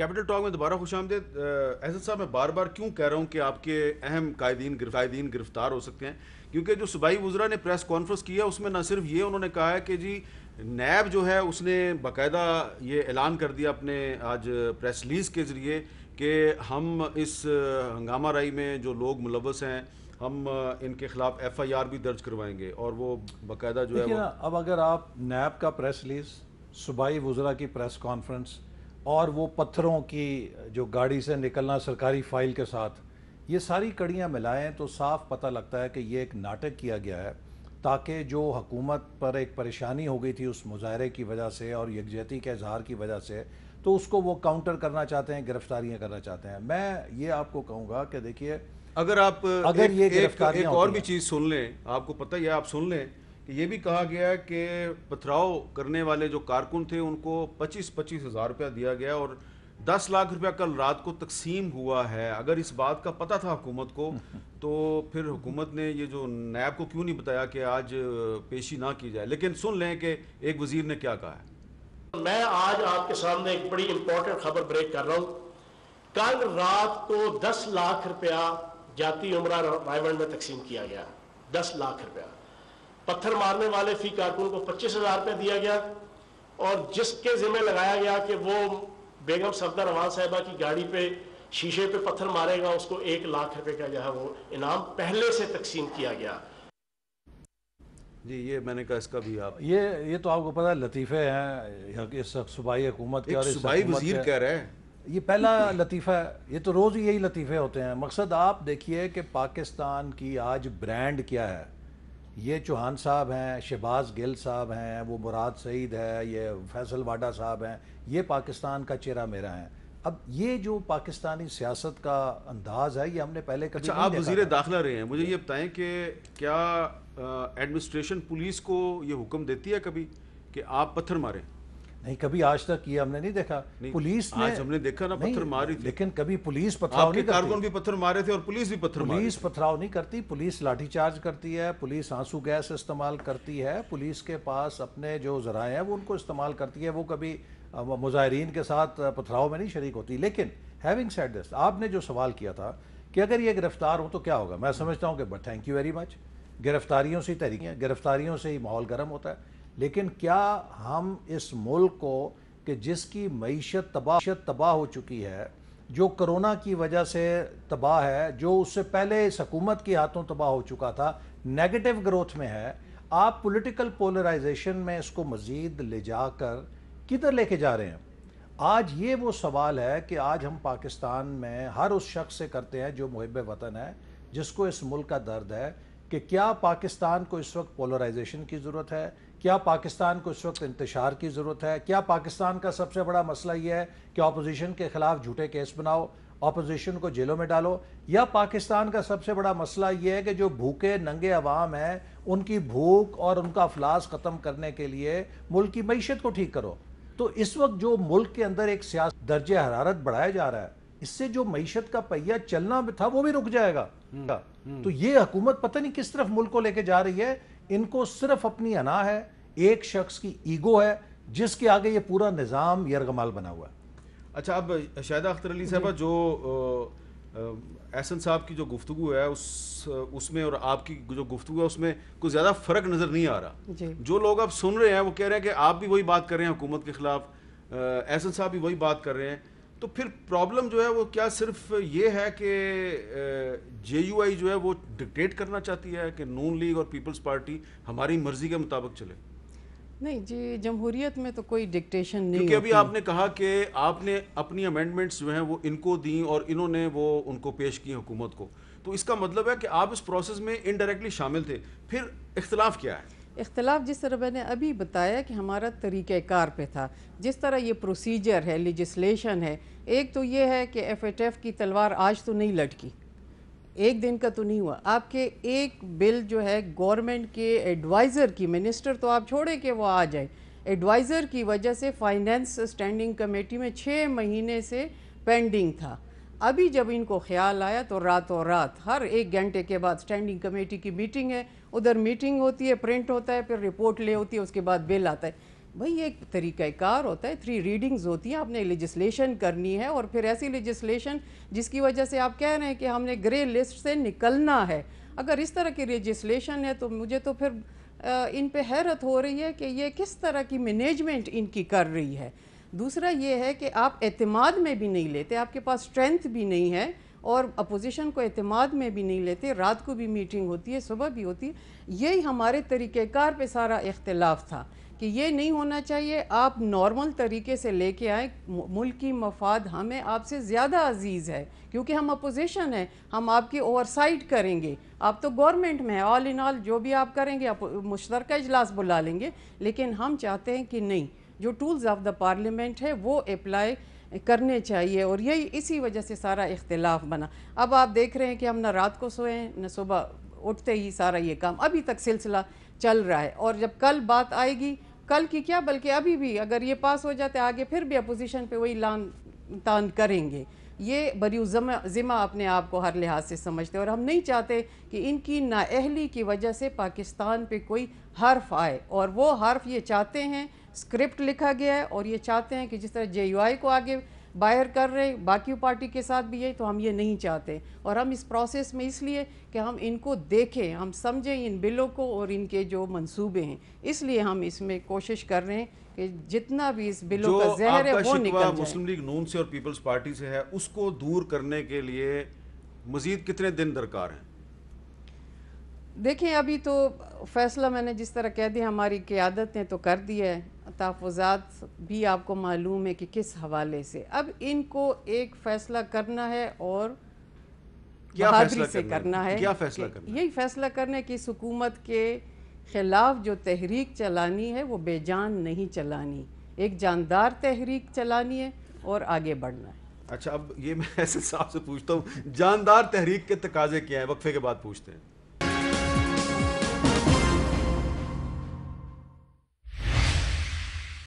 Capital talk میں دوبارہ خوش آمدید. احسن صاحب, میں بار بار کیوں کہہ رہا ہوں کہ آپ کے اہم قائدین گرفتار ہو سکتے ہیں, کیونکہ جو صوبائی وزراء نے پریس کانفرنس کیا اس میں نہ صرف یہ انہوں نے کہا ہے کہ جی نیب جو ہے اس نے باقاعدہ یہ اعلان کر دیا اپنے آج پریس ریلیز کے ذریعے کہ ہم اس ہنگامہ رائی میں جو لوگ ملوث ہیں ہم ان کے خلاف ایف آئی آر بھی درج کروائیں گے, اور وہ باقاعدہ جو ہے اب اگر آپ نیب کا پریس ریلیز, صوبائی وزراء کی پریس کانفرنس اور وہ پتھروں کی جو گاڑی سے نکلنا سرکاری فائل کے ساتھ, یہ ساری کڑیاں ملائیں تو صاف پتہ لگتا ہے کہ یہ ایک ناٹک کیا گیا ہے تاکہ جو حکومت پر ایک پریشانی ہو گئی تھی اس مظاہرے کی وجہ سے اور یکجہتی کے اظہار کی وجہ سے, تو اس کو وہ کاؤنٹر کرنا چاہتے ہیں, گرفتاریاں کرنا چاہتے ہیں. میں یہ آپ کو کہوں گا کہ دیکھیے اگر آپ ایک اور بھی چیز سن لیں, آپ کو پتہ یہ آپ سن لیں کہ یہ بھی کہا گیا ہے کہ پتھراؤ کرنے والے جو کارکن تھے ان کو 25,000 روپیہ دیا گیا اور 10 لاکھ روپیہ کل رات کو تقسیم ہوا ہے. اگر اس بات کا پتہ تھا حکومت کو تو پھر حکومت نے یہ جو نیب کو کیوں نہیں بتایا کہ آج پیشی نہ کی جائے. لیکن سن لیں کہ ایک وزیر نے کیا کہا ہے. میں آج آپ کے سامنے ایک بڑی امپورٹنٹ خبر بریک کر رہا ہوں. کل رات کو 10 لاکھ روپیہ جاتی عمرہ رائیونڈ میں تقسیم کیا گیا. 10 لاکھ روپیہ پتھر مارنے والے فی کارکن کو 25,000 روپیہ دیا گیا, اور جس کے ذمہ لگایا گیا کہ وہ بیگم صفدر روان صاحبہ کی گاڑی پہ شیشے پہ پتھر مارے گا اس کو 1 لاکھ روپے کا جو ہے وہ انعام پہلے سے تقسیم کیا گیا. جی یہ میں نے کہا اس کا بھی آپ یہ تو آپ کو پتہ ہے لطیفے ہیں اس صوبائی حکومت کے, اور اس صوبائی وزیر کہہ رہے ہیں یہ پہلا لطیفہ ہے. یہ تو روز یہی لطیفے ہوتے ہیں. مقصد آپ دیکھیے کہ پاکستان کی آج برانڈ کیا ہے. یہ چوہان صاحب ہیں, شہباز گل صاحب ہیں, وہ مراد سعید ہے, یہ فیصل واڈا صاحب ہیں, یہ پاکستان کا چہرہ میرا ہیں. اب یہ جو پاکستانی سیاست کا انداز ہے یہ ہم نے پہلے کبھی آپ وزیر داخلہ رہے ہیں, مجھے یہ بتائیں کہ کیا ایڈمنسٹریشن پولیس کو یہ حکم دیتی ہے کبھی کہ آپ پتھر ماریں؟ نہیں, کبھی آج تک یہ ہم نے نہیں دیکھا. پولیس نے آج ہم نے دیکھا نا پتھر ماری تھی, لیکن کبھی پولیس پتھراؤ نہیں کرتی. کارکن بھی پتھر مارے تھے اور پولیس بھی پتھر ماری. پولیس پتھراؤ نہیں کرتی, پولیس لاٹھی چارج کرتی ہے, پولیس آنسو گیس استعمال کرتی ہے, پولیس کے پاس اپنے جو ذرائع ہیں وہ ان کو استعمال کرتی ہے. وہ کبھی مظاہرین کے ساتھ پتھراؤ میں نہیں شریک ہوتی. لیکن ہیونگ سیڈ دس, آپ نے جو سوال کیا تھا کہ اگر یہ گرفتار ہو تو کیا ہوگا, میں سمجھتا ہوں کہ تھینک یو ویری مچ. گرفتاریوں سے تحریکیں, گرفتاریوں سے ہی ماحول گرم ہوتا ہے. لیکن کیا ہم اس ملک کو کہ جس کی معیشت تباہ ہو چکی ہے, جو کرونا کی وجہ سے تباہ ہے, جو اس سے پہلے اس حکومت کی ہاتھوں تباہ ہو چکا تھا, نیگیٹو گروتھ میں ہے, آپ پولیٹیکل پولرائزیشن میں اس کو مزید لے جا کر کدھر لے کے جا رہے ہیں؟ آج یہ وہ سوال ہے کہ آج ہم پاکستان میں ہر اس شخص سے کرتے ہیں جو محب وطن ہے, جس کو اس ملک کا درد ہے, کہ کیا پاکستان کو اس وقت پولرائزیشن کی ضرورت ہے, کیا پاکستان کو اس وقت انتشار کی ضرورت ہے, کیا پاکستان کا سب سے بڑا مسئلہ یہ ہے کہ اپوزیشن کے خلاف جھوٹے کیس بناؤ, اپوزیشن کو جیلوں میں ڈالو, یا پاکستان کا سب سے بڑا مسئلہ یہ ہے کہ جو بھوکے ننگے عوام ہیں ان کی بھوک اور ان کا افلاس ختم کرنے کے لیے ملک کی معیشت کو ٹھیک کرو. تو اس وقت جو ملک کے اندر ایک سیاسی درجہ حرارت بڑھایا جا رہا ہے, اس سے جو معیشت کا پہیہ چلنا تھا وہ بھی رک جائے گا. تو یہ حکومت پتہ نہیں کس طرف ملک کو لے کے جا رہی ہے. ان کو صرف اپنی انا ہے, ایک شخص کی ایگو ہے جس کے آگے یہ پورا نظام یرغمال بنا ہوا ہے. اچھا, اب شاہدہ اختر علی صاحبہ, جو احسن صاحب کی جو گفتگو ہے اس میں اور آپ کی جو گفتگو ہے اس میں کوئی زیادہ فرق نظر نہیں آ رہا. جو لوگ اب سن رہے ہیں وہ کہہ رہے ہیں کہ آپ بھی وہی بات کر رہے ہیں حکومت کے خلاف, احسن صاحب بھی وہی بات کر رہے ہیں. تو پھر پرابلم جو ہے وہ کیا صرف یہ ہے کہ جے یو آئی جو ہے وہ ڈکٹیٹ کرنا چاہتی ہے کہ نون لیگ اور پیپلز پارٹی ہماری مرضی کے مطابق چلے؟ نہیں جی, جمہوریت میں تو کوئی ڈکٹیشن نہیں, کیونکہ ابھی آپ نے کہا کہ آپ نے اپنی امینڈمنٹس جو ہیں وہ ان کو دیں اور انہوں نے وہ ان کو پیش کی حکومت کو, تو اس کا مطلب ہے کہ آپ اس پروسیس میں انڈائریکٹلی شامل تھے. پھر اختلاف کیا ہے؟ اختلاف جس طرح میں نے ابھی بتایا کہ ہمارا طریقہ کار پہ تھا, جس طرح یہ پروسیجر ہے, لیجسلیشن ہے. ایک تو یہ ہے کہ ایف ایٹ ایف کی تلوار آج تو نہیں لٹکی, ایک دن کا تو نہیں ہوا. آپ کے ایک بل جو ہے گورنمنٹ کے ایڈوائزر کی, منسٹر تو آپ چھوڑیں کہ وہ آ جائے, ایڈوائزر کی وجہ سے فائنینس اسٹینڈنگ کمیٹی میں 6 مہینے سے پینڈنگ تھا. ابھی جب ان کو خیال آیا تو راتوں رات ہر 1 گھنٹے کے بعد اسٹینڈنگ کمیٹی کی میٹنگ ہے, ادھر میٹنگ ہوتی ہے, پرنٹ ہوتا ہے, پھر رپورٹ لے ہوتی ہے, اس کے بعد بل آتا ہے. بھئی ایک طریقہ کار ہوتا ہے, 3 ریڈنگز ہوتی ہیں, آپ نے لیجسلیشن کرنی ہے, اور پھر ایسی لیجسلیشن جس کی وجہ سے آپ کہہ رہے ہیں کہ ہم نے گرے لسٹ سے نکلنا ہے. اگر اس طرح کی لیجسلیشن ہے تو مجھے تو پھر ان پہ حیرت ہو رہی ہے کہ یہ کس طرح کی مینجمنٹ ان کی کر رہی ہے. دوسرا یہ ہے کہ آپ اعتماد میں بھی نہیں لیتے, آپ کے پاس اسٹرینتھ بھی نہیں ہے, اور اپوزیشن کو اعتماد میں بھی نہیں لیتے. رات کو بھی میٹنگ ہوتی ہے, صبح بھی ہوتی ہے. یہی ہمارے طریقہ کار پہ سارا اختلاف تھا کہ یہ نہیں ہونا چاہیے. آپ نارمل طریقے سے لے کے آئیں, ملکی مفاد ہمیں آپ سے زیادہ عزیز ہے کیونکہ ہم اپوزیشن ہیں, ہم آپ کی اوورسائٹ کریں گے. آپ تو گورنمنٹ میں ہیں, آل ان آل جو بھی آپ کریں گے آپ مشترکہ اجلاس بلا لیں گے, لیکن ہم چاہتے ہیں کہ نہیں, جو ٹولز آف دا پارلیمنٹ ہے وہ اپلائی کرنے چاہیے, اور یہی اسی وجہ سے سارا اختلاف بنا. اب آپ دیکھ رہے ہیں کہ ہم نہ رات کو سوئے ہیں نہ صبح اٹھتے ہی سارا یہ کام ابھی تک سلسلہ چل رہا ہے. اور جب کل بات آئے گی, کل کی کیا بلکہ ابھی بھی اگر یہ پاس ہو جاتے آگے پھر بھی اپوزیشن پہ وہی لان تان کریں گے. یہ بریو ذمہ اپنے آپ کو ہر لحاظ سے سمجھتے ہیں, اور ہم نہیں چاہتے کہ ان کی نااہلی کی وجہ سے پاکستان پہ کوئی حرف آئے. اور وہ حرف یہ چاہتے ہیں, اسکرپٹ لکھا گیا ہے, اور یہ چاہتے ہیں کہ جس طرح جے یو آئی کو آگے باہر کر رہے باقی پارٹی کے ساتھ بھی یہی, تو ہم یہ نہیں چاہتے. اور ہم اس پروسیس میں اس لیے کہ ہم ان کو دیکھیں, ہم سمجھیں ان بلوں کو اور ان کے جو منصوبے ہیں, اس لیے ہم اس میں کوشش کر رہے ہیں کہ جتنا بھی اس بلوں کا زہر ہے وہ نکل جائے. مسلم لیگ نون سے اور پیپلز پارٹی سے ہے, اس کو دور کرنے کے لیے مزید کتنے دن درکار ہیں؟ دیکھیں ابھی تو فیصلہ میں نے جس طرح کہہ دیا, ہماری قیادت نے تو کر دیا ہے, تحفظات بھی آپ کو معلوم ہے کہ کس حوالے سے. اب ان کو ایک فیصلہ کرنا ہے اور بہادری سے کرنا ہے. کیا فیصلہ کرنا ہے؟ یہی فیصلہ کرنے کی حکومت کے خلاف جو تحریک چلانی ہے وہ بے جان نہیں چلانی, ایک جاندار تحریک چلانی ہے اور آگے بڑھنا ہے. اچھا, اب یہ میں ایسے صاحب سے پوچھتا ہوں, جاندار تحریک کے تقاضے کیا ہیں؟ وقفے کے بعد پوچھتے ہیں.